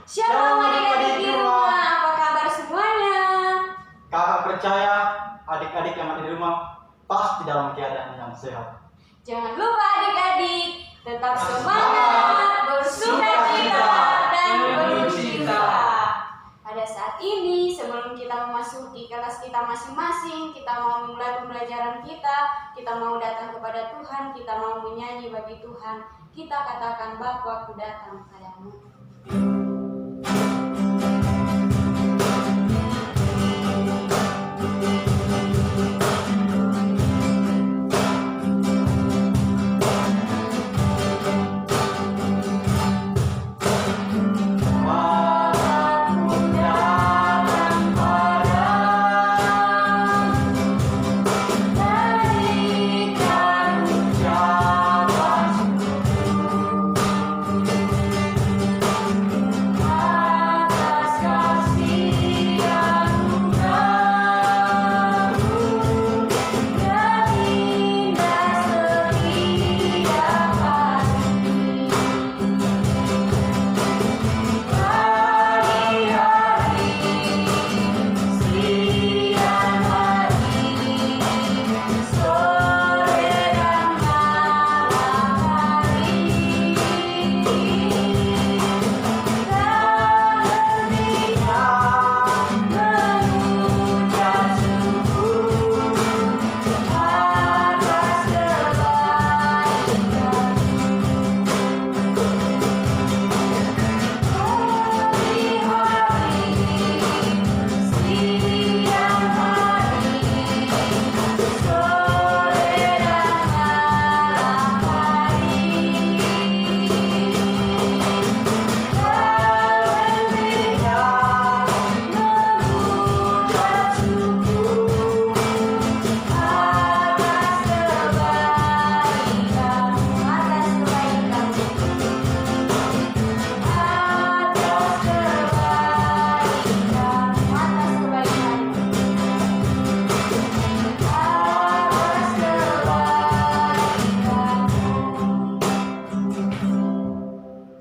Shalom adik-adik di rumah, apa kabar semuanya? Kakak percaya adik-adik yang ada di rumah pasti dalam keadaan yang sehat. Jangan lupa adik-adik, tetap semangat, bersukacita, dan penuh cinta. Pada saat ini, sebelum kita memasuki kelas kita masing-masing, kita mau memulai pembelajaran kita mau datang kepada Tuhan, kita mau menyanyi bagi Tuhan. Kita katakan, Bapa, aku datang padamu.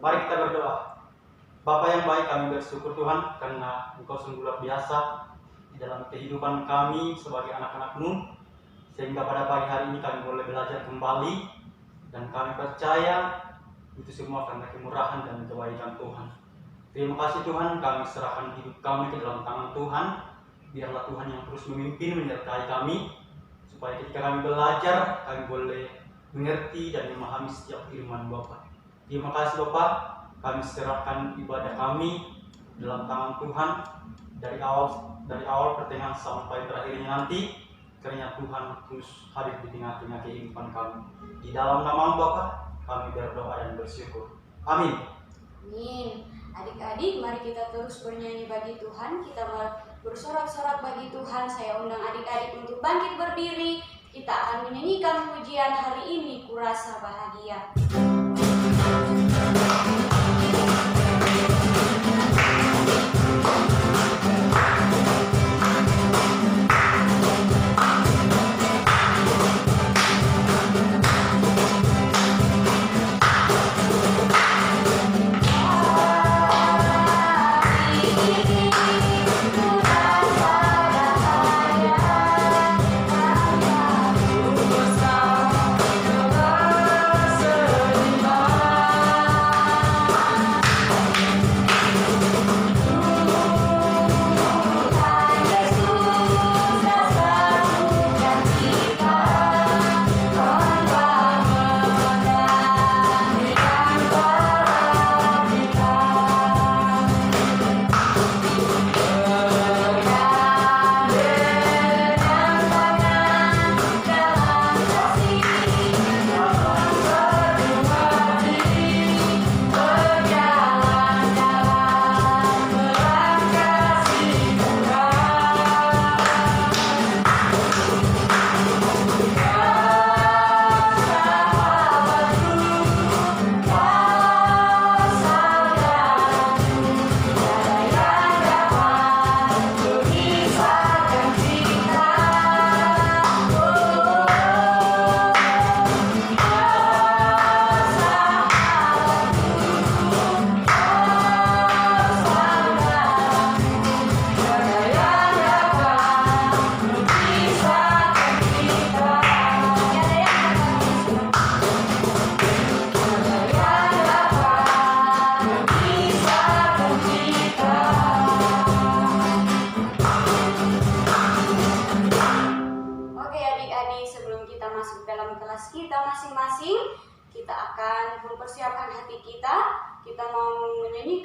Mari kita berdoa. Bapa yang baik, kami bersyukur Tuhan karena Engkau sungguh luar biasa di dalam kehidupan kami sebagai anak-anak-Mu, sehingga pada pagi hari ini kami boleh belajar kembali, dan kami percaya itu semua karena kemurahan dan kebaikan Tuhan. Terima kasih Tuhan, kami serahkan hidup kami ke dalam tangan Tuhan. Biarlah Tuhan yang terus memimpin menyertai kami, supaya ketika kami belajar, kami boleh mengerti dan memahami setiap firman Bapa. Terima kasih Bapak, kami serahkan ibadah kami dalam tangan Tuhan dari awal pertengahan sampai terakhirnya nanti, kiranya Tuhan terus hadir di tengah-tengah kehidupan kami. Di dalam nama Bapak kami berdoa dan bersyukur. Amin. Amin. Adik-adik, mari kita terus bernyanyi bagi Tuhan, kita bersorak-sorak bagi Tuhan. Saya undang adik-adik untuk bangkit berdiri. Kita akan menyanyikan pujian hari ini, Kurasa Bahagia. Sedih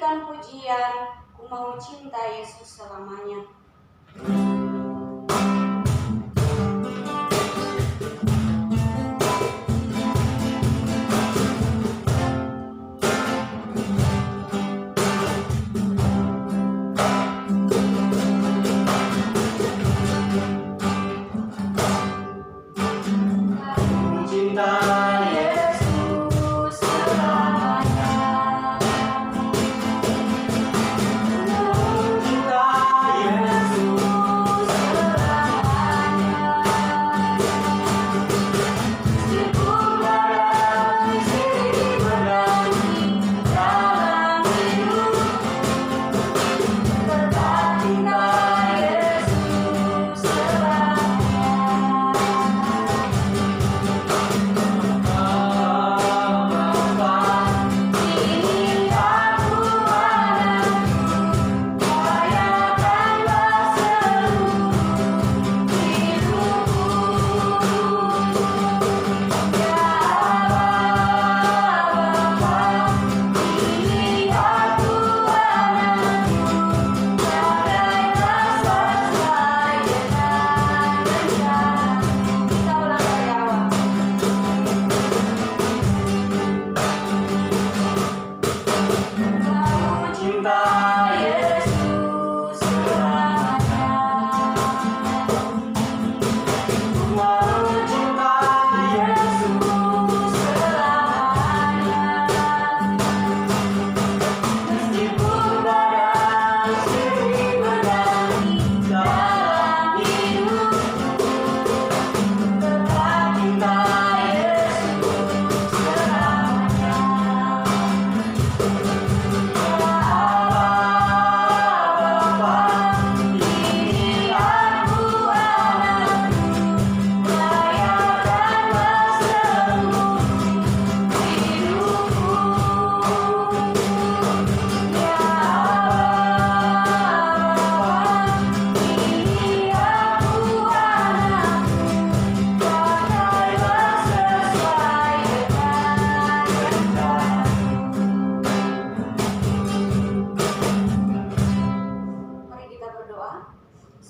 dan pujian. Ku mau cinta Yesus selamanya.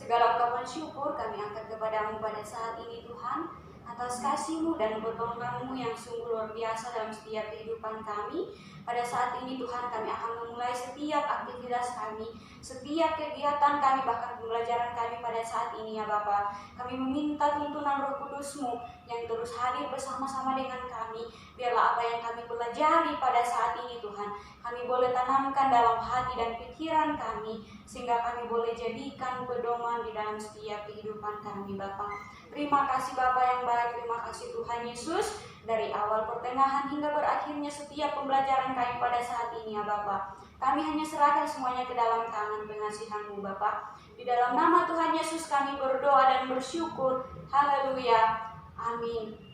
Segala ungkapan syukur kami angkat kepadamu pada saat ini Tuhan, atas kasih-Mu dan pertolongan-Mu yang sungguh luar biasa dalam setiap kehidupan kami. Pada saat ini Tuhan, kami akan memulai setiap aktivitas kami, setiap kegiatan kami, bahkan pembelajaran kami pada saat ini ya Bapa. Kami meminta tuntunan Roh Kudus-Mu yang terus hadir bersama-sama dengan kami. Biarlah apa yang kami pelajari pada saat ini Tuhan, kami boleh tanamkan dalam hati dan pikiran kami, sehingga kami boleh jadikan pedoman di dalam setiap kehidupan kami Bapa. Terima kasih Bapa yang baik, terima kasih Tuhan Yesus. Dari awal pertengahan hingga berakhirnya setiap pembelajaran kami pada saat ini ya Bapa, kami hanya serahkan semuanya ke dalam tangan pengasihan-Mu Bapa. Di dalam nama Tuhan Yesus kami berdoa dan bersyukur. Haleluya. Amin.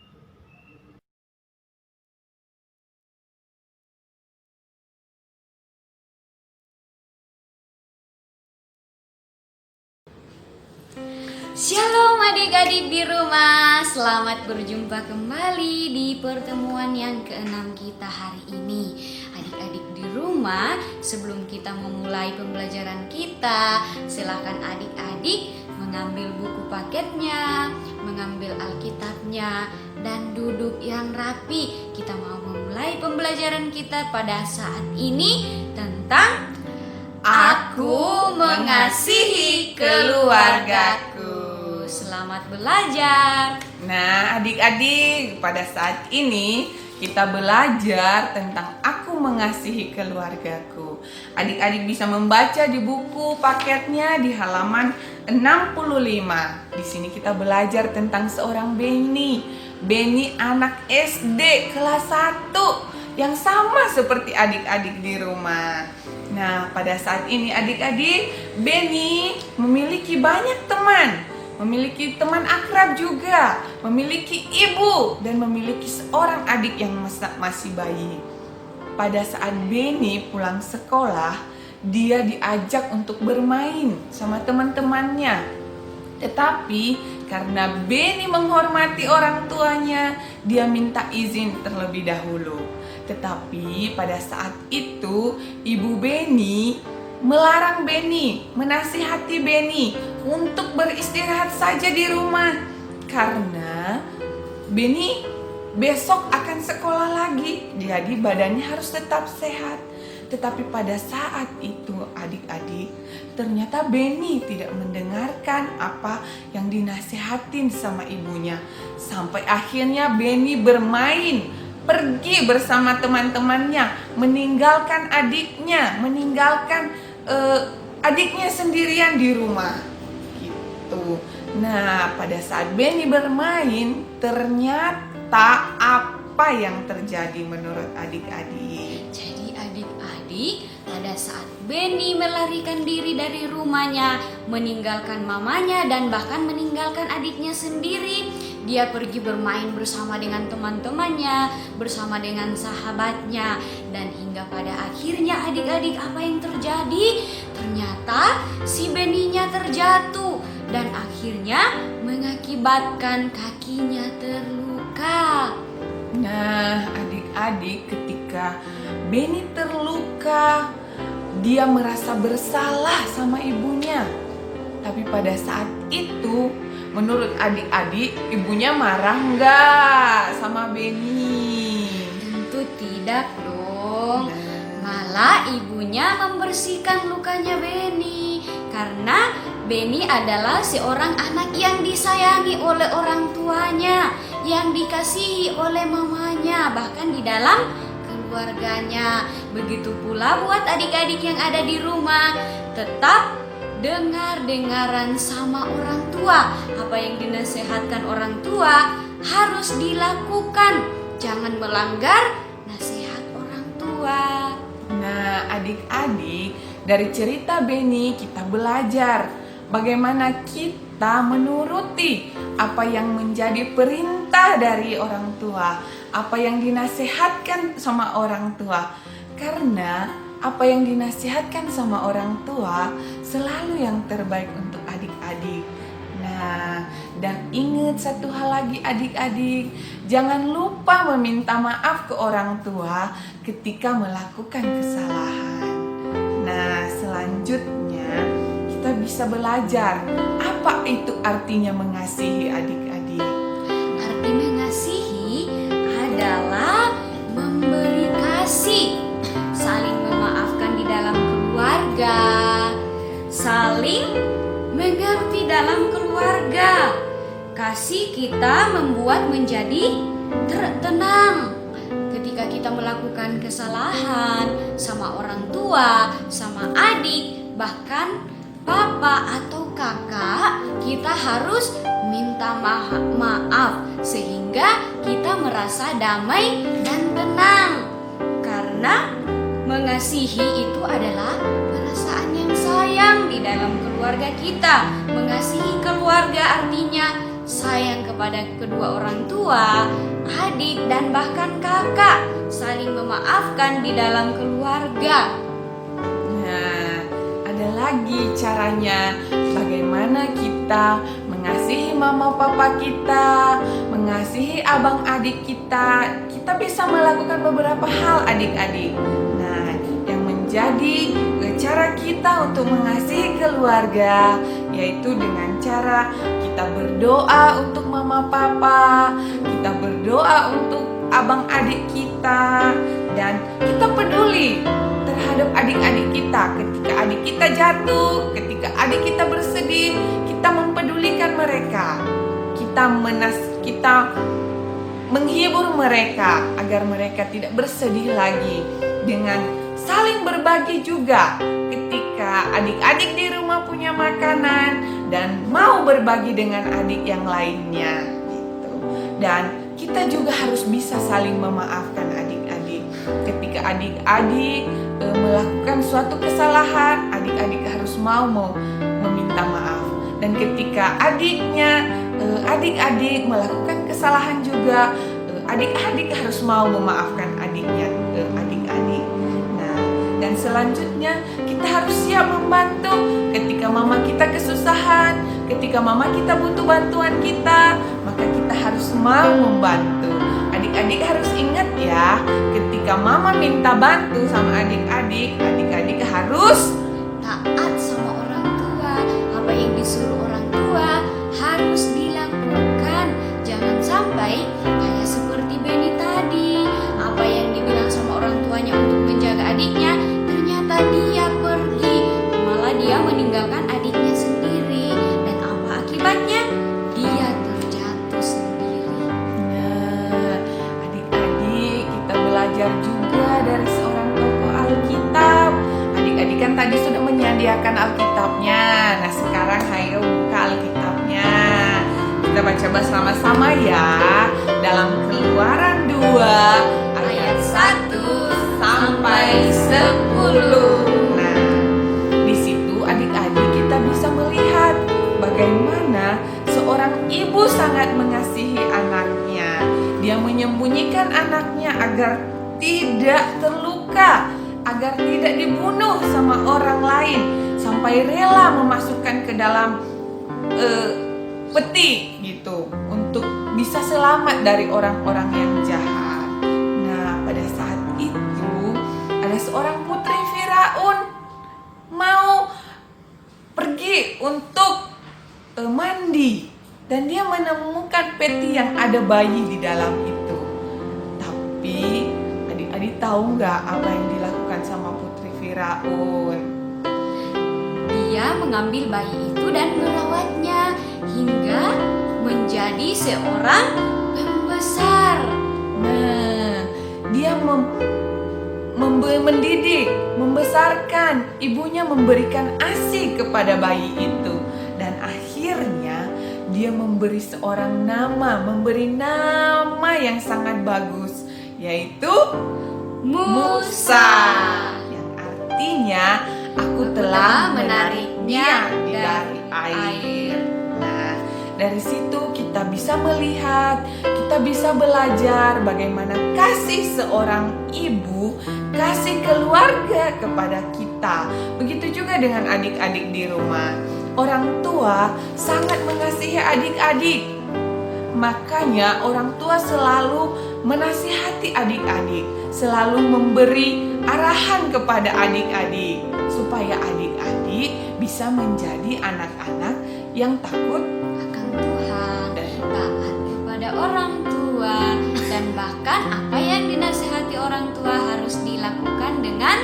Shalom adik-adik di rumah, selamat berjumpa kembali di pertemuan yang ke-6 kita hari ini. Adik-adik di rumah, sebelum kita memulai pembelajaran kita, silakan adik-adik mengambil buku paketnya, mengambil Alkitabnya, dan duduk yang rapi. Kita mau memulai pembelajaran kita pada saat ini tentang Aku mengasihi keluargaku. Selamat belajar. Nah, adik-adik, pada saat ini kita belajar tentang aku mengasihi keluargaku. Adik-adik bisa membaca di buku paketnya di halaman 65. Di sini kita belajar tentang seorang Benny. Benny anak SD kelas 1 yang sama seperti adik-adik di rumah. Nah, pada saat ini adik-adik, Benny memiliki banyak teman. Memiliki teman akrab juga, memiliki ibu, dan memiliki seorang adik yang masih bayi. Pada saat Benny pulang sekolah, dia diajak untuk bermain sama teman-temannya. Tetapi karena Benny menghormati orang tuanya, dia minta izin terlebih dahulu. Tetapi pada saat itu Ibu Beni melarang Beni, menasihati Beni untuk beristirahat saja di rumah. Karena Beni besok akan sekolah lagi, jadi badannya harus tetap sehat. Tetapi pada saat itu adik-adik, ternyata Beni tidak mendengarkan apa yang dinasihatin sama ibunya. Sampai akhirnya Beni bermain, pergi bersama teman-temannya, meninggalkan adiknya, adiknya sendirian di rumah. Gitu. Nah, pada saat Beni bermain, ternyata apa yang terjadi menurut adik-adik? Jadi adik-adik, pada saat Beni melarikan diri dari rumahnya, meninggalkan mamanya dan bahkan meninggalkan adiknya sendiri, dia pergi bermain bersama dengan teman-temannya, bersama dengan sahabatnya, dan hingga pada akhirnya adik-adik apa yang terjadi? Ternyata si Beninya terjatuh dan akhirnya mengakibatkan kakinya terluka. Nah, adik-adik, ketika Beni terluka, dia merasa bersalah sama ibunya. Tapi pada saat itu, menurut adik-adik, ibunya marah nggak sama Beni? Tentu tidak dong. Malah ibunya membersihkan lukanya Beni. Karena Beni adalah seorang anak yang disayangi oleh orang tuanya, yang dikasihi oleh mamanya, bahkan di dalam keluarganya. Begitu pula buat adik-adik yang ada di rumah, tetap dengar-dengaran sama orang tua. Apa yang dinasehatkan orang tua harus dilakukan. Jangan melanggar nasihat orang tua. Nah, adik-adik, dari cerita Beni kita belajar bagaimana kita menuruti apa yang menjadi perintah dari orang tua, apa yang dinasehatkan sama orang tua. Karena apa yang dinasihatkan sama orang tua selalu yang terbaik untuk adik-adik. Nah, dan ingat satu hal lagi adik-adik, jangan lupa meminta maaf ke orang tua ketika melakukan kesalahan. Nah, selanjutnya kita bisa belajar apa itu artinya mengasihi adik-adik. Arti mengasihi adalah memberi kasih, saling memaafkan di dalam keluarga, saling mengerti dalam keluarga. Kasih kita membuat menjadi tenang. Ketika kita melakukan kesalahan sama orang tua, sama adik, bahkan papa atau kakak, kita harus minta maaf sehingga kita merasa damai dan tenang. Karena mengasihi itu adalah perasaan yang sayang di dalam keluarga kita. Mengasihi keluarga artinya sayang kepada kedua orang tua, adik, dan bahkan kakak. Saling memaafkan di dalam keluarga. Nah, ada lagi caranya bagaimana kita mengasihi mama papa kita, mengasihi abang adik kita. Kita bisa melakukan beberapa hal adik-adik. Nah, yang menjadi cara kita untuk mengasihi keluarga yaitu dengan cara kita berdoa untuk mama papa, kita berdoa untuk abang adik kita, dan kita peduli terhadap adik-adik kita. Ketika adik kita jatuh, ketika adik kita bersedih, kita mempedulikan mereka. Kita menghibur mereka agar mereka tidak bersedih lagi, dengan saling berbagi juga. Ketika adik-adik di rumah punya makanan dan mau berbagi dengan adik yang lainnya gitu. Dan kita juga harus bisa saling memaafkan adik-adik. Ketika adik-adik melakukan suatu kesalahan, adik-adik harus mau meminta maaf. Dan ketika adik-adik melakukan kesalahan juga, adik-adik harus mau memaafkan adiknya, adik-adik. Nah, dan selanjutnya kita harus siap membantu ketika mama kita kesusahan, ketika mama kita butuh bantuan kita, maka kita harus mau membantu. Adik adik-adik harus ingat ya, ketika mama minta bantu sama adik-adik, adik-adik harus Taat sama orang tua. Apa yang disuruh orang tua harus dilakukan. Jangan sampai kayak seperti Beni tadi. Apa yang dibilang sama orang tuanya untuk menjaga adiknya, ternyata dia pergi. Malah dia meninggalkan adiknya sendiri. Dan apa akibatnya? Dia terjatuh sendiri. Nah, adik-adik kita belajar juga dari seorang tokoh Alkitab. Adik-adik kan tadi sudah menyediakan Alkitabnya. Nah, sekarang ayo buka Alkitabnya. Kita baca bersama-sama ya. Dalam Keluaran 2 ayat 1 sampai 10. Nah, di situ adik-adik kita bisa melihat bagaimana seorang ibu sangat mengasihi anaknya. Dia menyembunyikan anaknya agar tidak terluka, agar tidak dibunuh sama orang lain, sampai rela memasukkan ke dalam peti gitu untuk bisa selamat dari orang-orang yang jahat. Nah, pada saat itu ada seorang putri Firaun mau pergi untuk mandi dan dia menemukan peti yang ada bayi di dalam itu. Tapi adik-adik tahu nggak apa yang dilakukan sama putri Firaun? Dia mengambil bayi itu dan merawatnya hingga menjadi seorang pembesar. Nah, dia mendidik, membesarkan, ibunya memberikan ASI kepada bayi itu. Dan akhirnya dia memberi seorang nama, memberi nama yang sangat bagus, yaitu Musa. Yang artinya aku telah menariknya dari air. Nah, dari situ kita bisa melihat, kita bisa belajar bagaimana kasih seorang ibu, kasih keluarga kepada kita. Begitu juga dengan adik-adik di rumah. Orang tua sangat mengasihi adik-adik. Makanya orang tua selalu menasihati adik-adik, selalu memberi arahan kepada adik-adik supaya adik-adik bisa menjadi anak-anak yang takut Akan Tuhan, taat kepada orang tua, dan bahkan apa yang dinasihati orang tua harus dilakukan dengan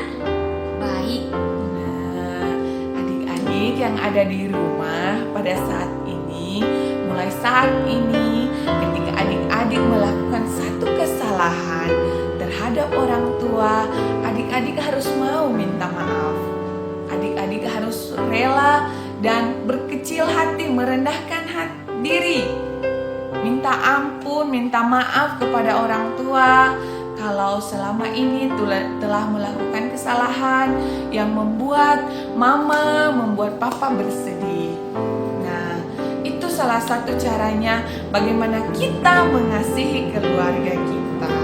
baik. Nah, adik-adik yang ada di rumah pada saat ini, mulai saat ini, ketika adik-adik melakukan satu kesalahan terhadap orang tua, adik-adik harus mau minta maaf. Adik-adik harus rela dan berkecil hati, merendahkan diri, minta ampun, minta maaf kepada orang tua kalau selama ini telah melakukan kesalahan yang membuat mama, membuat papa bersedih. Nah, itu salah satu caranya bagaimana kita mengasihi keluarga kita.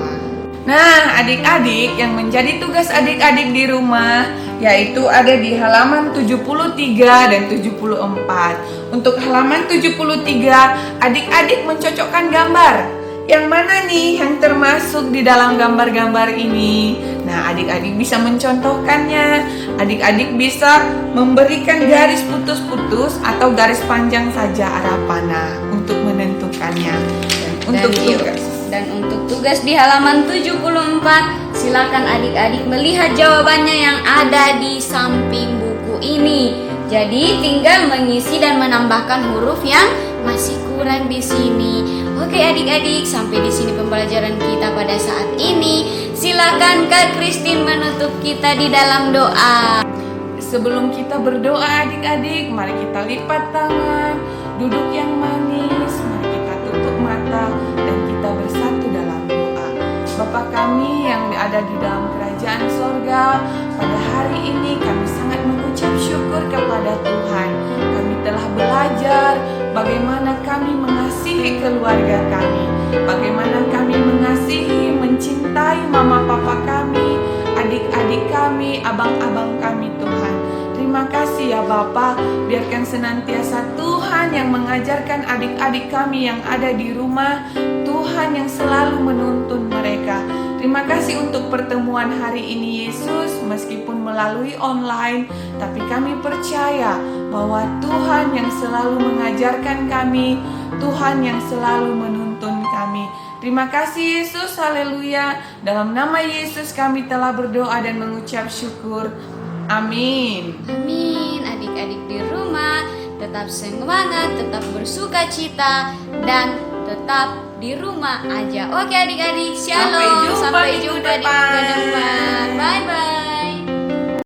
Nah, adik-adik, yang menjadi tugas adik-adik di rumah yaitu ada di halaman 73 dan 74. Untuk halaman 73, adik-adik mencocokkan gambar. Yang mana nih yang termasuk di dalam gambar-gambar ini? Nah, adik-adik bisa mencontohkannya. Adik-adik bisa memberikan garis putus-putus atau garis panjang saja arah panah untuk menentukannya. Dan untuk tugas di halaman 74, silakan adik-adik melihat jawabannya yang ada di samping buku ini. Jadi tinggal mengisi dan menambahkan huruf yang masih kurang di sini. Oke adik-adik, sampai di sini pembelajaran kita pada saat ini. Silakan Kak Christine menutup kita di dalam doa. Sebelum kita berdoa adik-adik, mari kita lipat tangan, duduk yang manis, mari kita tutup mata dan kita bersatu dalam doa. Bapa kami yang ada di dalam kerajaan sorga, pada hari ini kami sangat mengucap syukur kepada Tuhan. Kami telah belajar bagaimana kami mengasihi keluarga kami, bagaimana kami mengasihi, mencintai mama papa kami, adik-adik kami, abang-abang kami Tuhan. Terima kasih ya Bapa, biarkan senantiasa Tuhan yang mengajarkan adik-adik kami yang ada di rumah. Tuhan Tuhan yang selalu menuntun mereka. Terima kasih untuk pertemuan hari ini Yesus, meskipun melalui online, tapi kami percaya bahwa Tuhan yang selalu mengajarkan kami, Tuhan yang selalu menuntun kami. Terima kasih Yesus, haleluya. Dalam nama Yesus kami telah berdoa dan mengucap syukur. Amin. Amin. Adik-adik di rumah tetap semangat, tetap bersuka cita, dan tetap di rumah aja. Oke adik-adik, shalom. Sampai jumpa minggu di minggu depan. depan. Bye-bye.